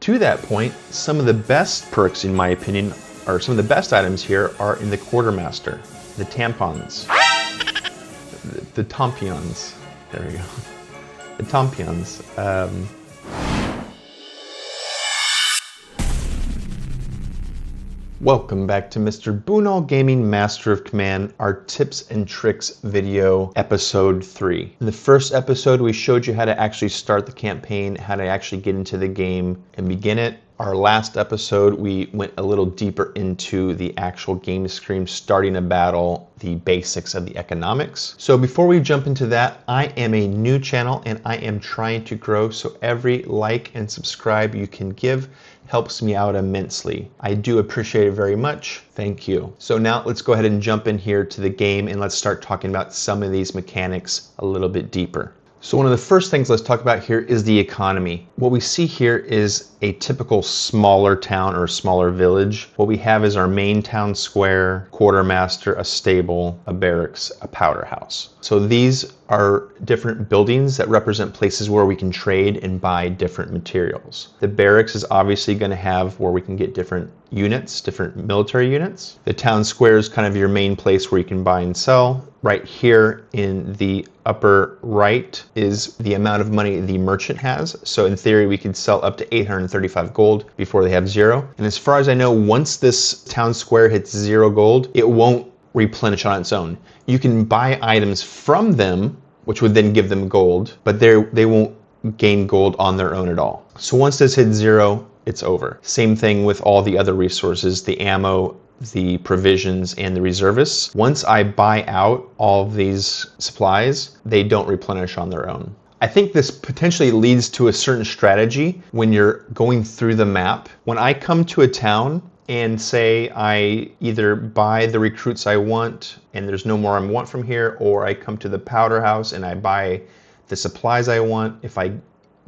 To that point, some of the best perks, in my opinion, or some of the best items here are in the quartermaster. The tampons. The tompions. There we go. The tompions. Welcome back to Mr. Boonall Gaming Master of Command, our tips and tricks video, episode 3. In the first episode, we showed you how to actually start the campaign, how to actually get into the game and begin it. Our last episode, we went a little deeper into the actual game screen, starting a battle, the basics of the economics. So before we jump into that, I am a new channel and I am trying to grow, so every like and subscribe you can give helps me out immensely. I do appreciate it very much. Thank you. So now let's go ahead and jump in here to the game and let's start talking about some of these mechanics a little bit deeper. So one of the first things let's talk about here is the economy. What we see here is a typical smaller town or smaller village. What we have is our main town square, quartermaster, a stable, a barracks, a powder house. So these are different buildings that represent places where we can trade and buy different materials. The barracks is obviously going to have where we can get different units, different military units. The town square is kind of your main place where you can buy and sell. Right here in the upper right is the amount of money the merchant has. So in theory, we could sell up to 835 gold before they have 0. And as far as I know, once this town square hits 0 gold, it won't replenish on its own. You can buy items from them, which would then give them gold, but they won't gain gold on their own at all. So once this hits 0, it's over. Same thing with all the other resources, the ammo, the provisions, and the reservists. Once I buy out all of these supplies, they don't replenish on their own. I think this potentially leads to a certain strategy when you're going through the map. When I come to a town and say I either buy the recruits I want and there's no more I want from here, or I come to the powder house and I buy the supplies I want, if I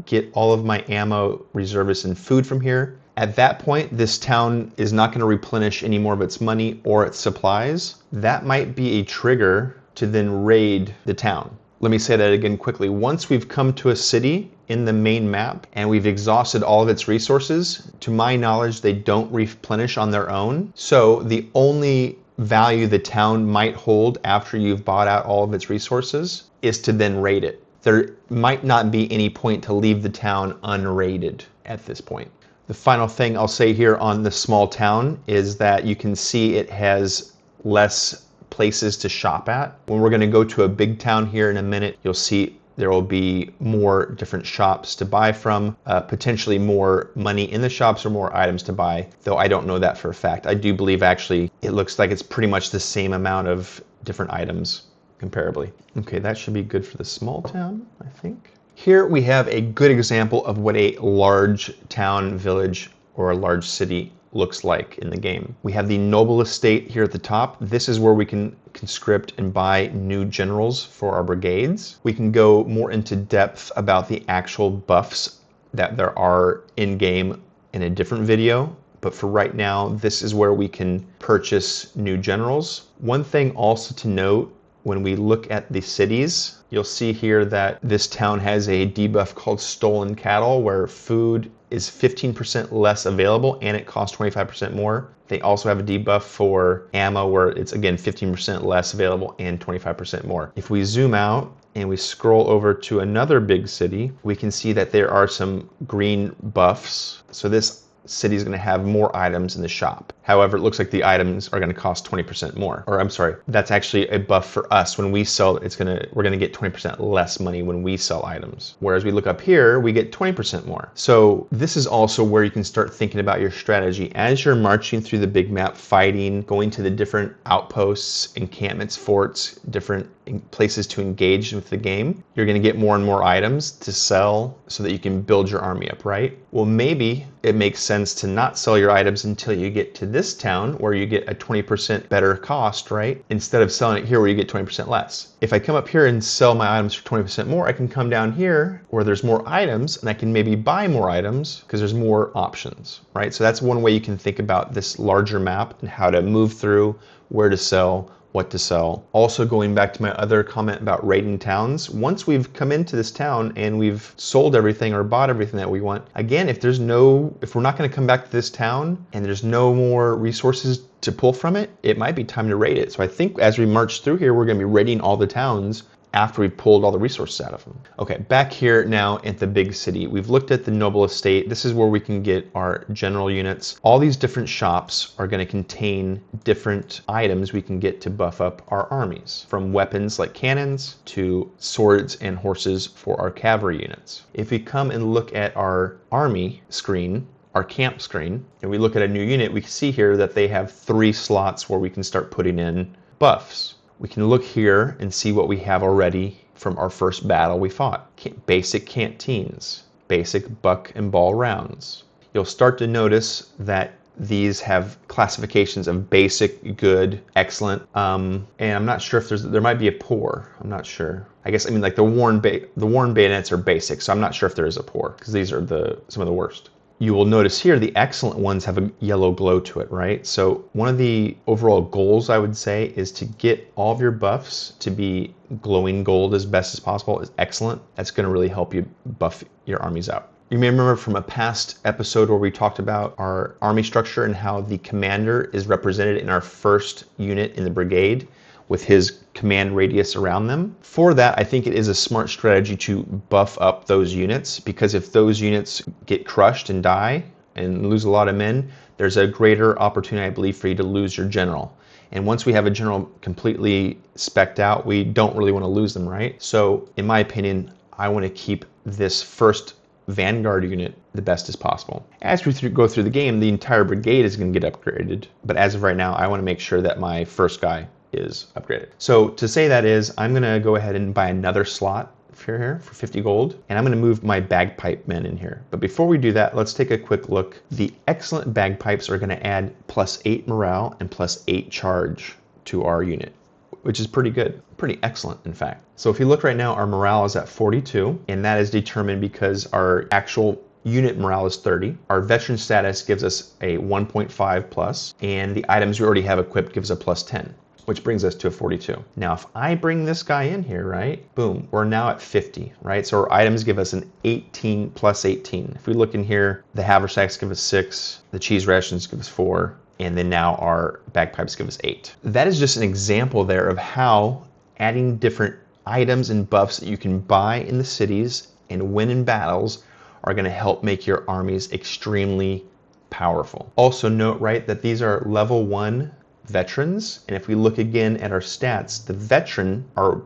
get all of my ammo, reservists, and food from here, at that point, this town is not going to replenish any more of its money or its supplies. That might be a trigger to then raid the town. Let me say that again quickly. Once we've come to a city in the main map and we've exhausted all of its resources, to my knowledge, they don't replenish on their own. So the only value the town might hold after you've bought out all of its resources is to then raid it. There might not be any point to leave the town unraided at this point. The final thing I'll say here on the small town is that you can see it has less places to shop at. When we're going to go to a big town here in a minute, you'll see there will be more different shops to buy from, potentially more money in the shops or more items to buy, though I don't know that for a fact. I do believe actually it looks like it's pretty much the same amount of different items comparably. Okay, that should be good for the small town, I think. Here we have a good example of what a large town, village, or a large city looks like in the game. We have the noble estate here at the top. This is where we can conscript and buy new generals for our brigades. We can go more into depth about the actual buffs that there are in game in a different video. But for right now, this is where we can purchase new generals. One thing also to note, when we look at the cities, you'll see here that this town has a debuff called Stolen Cattle, where food is 15% less available and it costs 25% more. They also have a debuff for ammo where it's again 15% less available and 25% more. If we zoom out and we scroll over to another big city, we can see that there are some green buffs. So this city is going to have more items in the shop. However, it looks like the items are going to cost 20% more. Or I'm sorry, that's actually a buff for us. When we sell, we're going to get 20% less money when we sell items. Whereas we look up here, we get 20% more. So this is also where you can start thinking about your strategy. As you're marching through the big map, fighting, going to the different outposts, encampments, forts, different places to engage with the game, you're going to get more and more items to sell so that you can build your army up, right? Well, maybe it makes sense to not sell your items until you get to this town where you get a 20% better cost, right? Instead of selling it here where you get 20% less. If I come up here and sell my items for 20% more, I can come down here where there's more items and I can maybe buy more items because there's more options, right? So that's one way you can think about this larger map and how to move through, where to sell, what to sell. Also, going back to my other comment about raiding towns, once we've come into this town and we've sold everything or bought everything that we want, again, if we're not going to come back to this town and there's no more resources to pull from it, it might be time to raid it. So I think as we march through here, we're going to be raiding all the towns after we've pulled all the resources out of them. Okay, back here now at the big city, we've looked at the noble estate. This is where we can get our general units. All these different shops are going to contain different items we can get to buff up our armies, from weapons like cannons to swords and horses for our cavalry units. If we come and look at our army screen, our camp screen, and we look at a new unit, we can see here that they have 3 slots where we can start putting in buffs. We can look here and see what we have already from our first battle we fought. Basic canteens, basic buck and ball rounds. You'll start to notice that these have classifications of basic, good, excellent, and I'm not sure if there might be a poor. I'm not sure. I mean like the worn bayonets are basic, so I'm not sure if there is a poor, because these are some of the worst. You will notice here the excellent ones have a yellow glow to it, right? So one of the overall goals, I would say, is to get all of your buffs to be glowing gold as best as possible, is excellent. That's going to really help you buff your armies out. You may remember from a past episode where we talked about our army structure and how the commander is represented in our first unit in the brigade with his command radius around them. For that, I think it is a smart strategy to buff up those units, because if those units get crushed and die and lose a lot of men, there's a greater opportunity, I believe, for you to lose your general. And once we have a general completely specced out, we don't really want to lose them, right? So in my opinion, I want to keep this first vanguard unit the best as possible. As we go through the game, the entire brigade is going to get upgraded. But as of right now, I want to make sure that my first guy is upgraded. So to say that is, I'm going to go ahead and buy another slot here for 50 gold, and I'm going to move my bagpipe men in here. But before we do that, let's take a quick look. The excellent bagpipes are going to add +8 morale and +8 charge to our unit, which is pretty good, pretty excellent in fact. So if you look right now, our morale is at 42, and that is determined because our actual unit morale is 30. Our veteran status gives us a 1.5 plus, and the items we already have equipped gives a +10. Which brings us to a 42. Now, if I bring this guy in here, right, boom, we're now at 50, right? So our items give us an 18 plus 18. If we look in here, the haversacks give us 6, the cheese rations give us 4, and then now our bagpipes give us 8. That is just an example there of how adding different items and buffs that you can buy in the cities and win in battles are going to help make your armies extremely powerful. Also note, right, that these are level 1 veterans, and if we look again at our stats, the veteran, our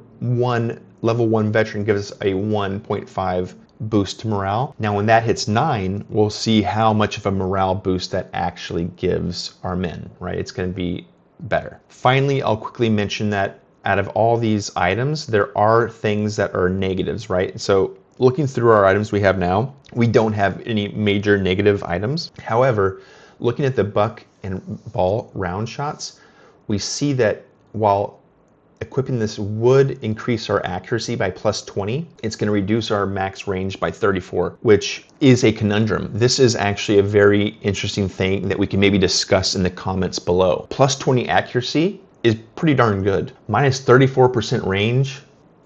level 1 veteran, gives us a 1.5 boost to morale. Now when that hits 9, we'll see how much of a morale boost that actually gives our men, right? It's going to be better. Finally, I'll quickly mention that out of all these items, there are things that are negatives, right? So looking through our items we have now, we don't have any major negative items. However, looking at the buck and ball round shots, we see that while equipping this would increase our accuracy by +20, it's going to reduce our max range by 34, which is a conundrum. This is actually a very interesting thing that we can maybe discuss in the comments below. +20 accuracy is pretty darn good. Minus 34% range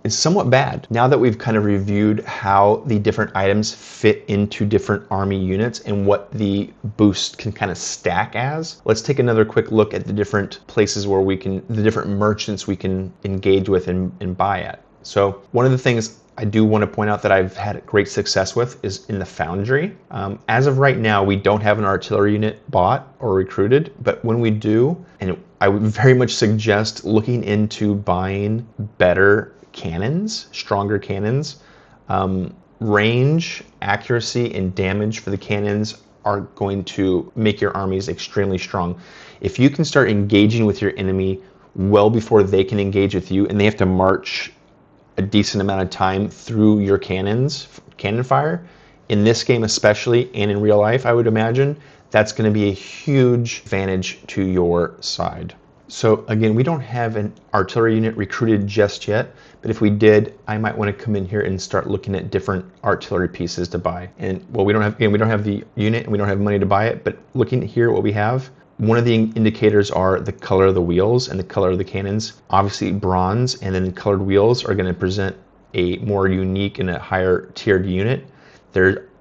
is somewhat bad. Now that we've kind of reviewed how the different items fit into different army units and what the boost can kind of stack as, let's take another quick look at the different places where the different merchants we can engage with and buy at. So one of the things I do want to point out that I've had great success with is in the foundry. As of right now, we don't have an artillery unit bought or recruited, but when we do, and I would very much suggest looking into buying better cannons, stronger cannons. Range, accuracy, and damage for the cannons are going to make your armies extremely strong. If you can start engaging with your enemy well before they can engage with you, and they have to march a decent amount of time through your cannon fire, in this game especially, and in real life, I would imagine, that's going to be a huge advantage to your side. So again, we don't have an artillery unit recruited just yet, but if we did, I might want to come in here and start looking at different artillery pieces to buy. And well, we don't have the unit and we don't have money to buy it, but looking here at what we have, One of the indicators are the color of the wheels and the color of the cannons. Obviously bronze and then colored wheels are going to present a more unique and a higher tiered unit.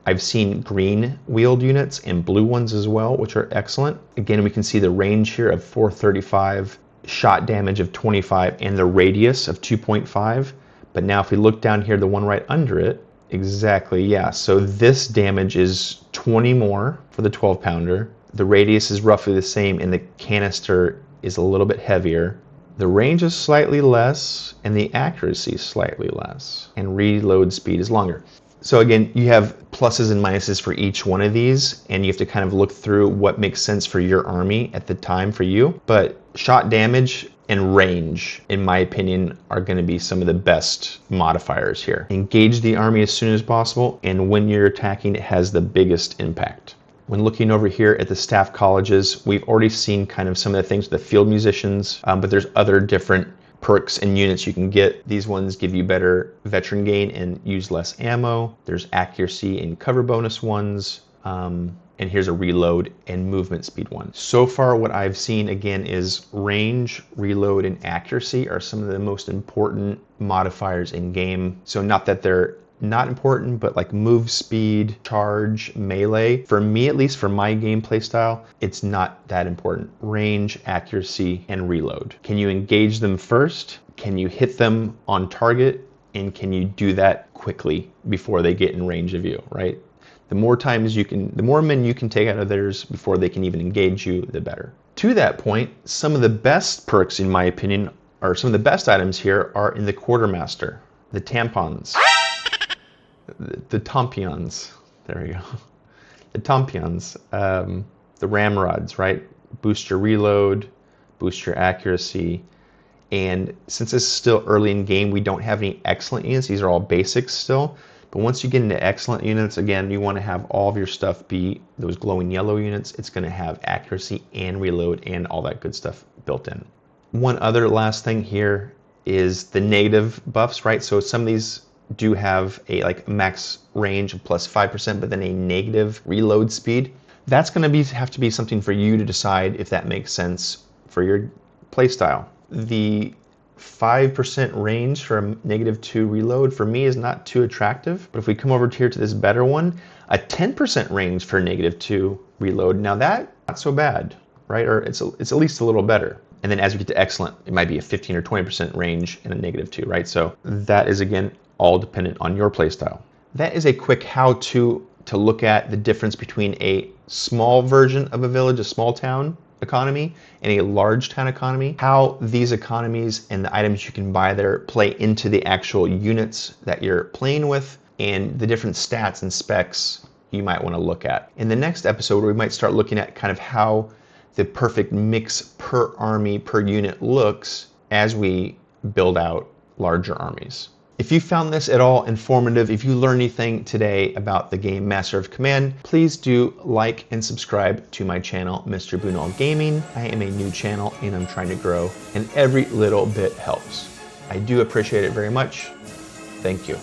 I've seen green wheeled units and blue ones as well, which are excellent. Again, we can see the range here of 435, shot damage of 25, and the radius of 2.5. But now if we look down here, the one right under it, exactly, yeah. So this damage is 20 more for the 12 pounder. The radius is roughly the same, and the canister is a little bit heavier. The range is slightly less, and the accuracy is slightly less, and reload speed is longer. So again, you have pluses and minuses for each one of these, and you have to kind of look through what makes sense for your army at the time for you. But shot damage and range, in my opinion, are going to be some of the best modifiers here. Engage the army as soon as possible, and when you're attacking, it has the biggest impact. When looking over here at the staff colleges, we've already seen kind of some of the things with the field musicians, but there's other different perks and units you can get. These ones give you better veteran gain and use less ammo. There's accuracy and cover bonus ones. And here's a reload and movement speed one. So far what I've seen again is range, reload, and accuracy are some of the most important modifiers in game. So not that they're not important, but like move speed, charge, melee, for me, at least for my gameplay style, it's not that important. Range, accuracy, and reload. Can you engage them first? Can you hit them on target? And can you do that quickly before they get in range of you, right? The more times you can, the more men you can take out of theirs before they can even engage you, the better. To that point, some of the best perks, in my opinion, or some of the best items here are in the quartermaster, the tampons. The tompions, there we go. The tompions, the ramrods, right? Boost your reload, boost your accuracy. And since this is still early in game, we don't have any excellent units. These are all basics still. But once you get into excellent units, again, you want to have all of your stuff be those glowing yellow units. It's going to have accuracy and reload and all that good stuff built in. One other last thing here is the negative buffs, right? So some of these do have a like max range of plus 5%, but then a negative reload speed. That's going to have to be something for you to decide if that makes sense for your playstyle. The 5% range for a -2 reload for me is not too attractive, but if we come over here to this better one, a 10% range for -2 reload, now that not so bad, right? Or it's at least a little better. And then as we get to excellent, it might be a 15 or 20% range and a -2, right? So that is again all dependent on your playstyle. That is a quick how-to to look at the difference between a small version of a village, a small town economy, and a large town economy, how these economies and the items you can buy there play into the actual units that you're playing with, and the different stats and specs you might want to look at. In the next episode, we might start looking at kind of how the perfect mix per army, per unit looks as we build out larger armies. If you found this at all informative, if you learned anything today about the game Master of Command, please do like and subscribe to my channel, Mr. Bunal Gaming. I am a new channel and I'm trying to grow, and every little bit helps. I do appreciate it very much. Thank you.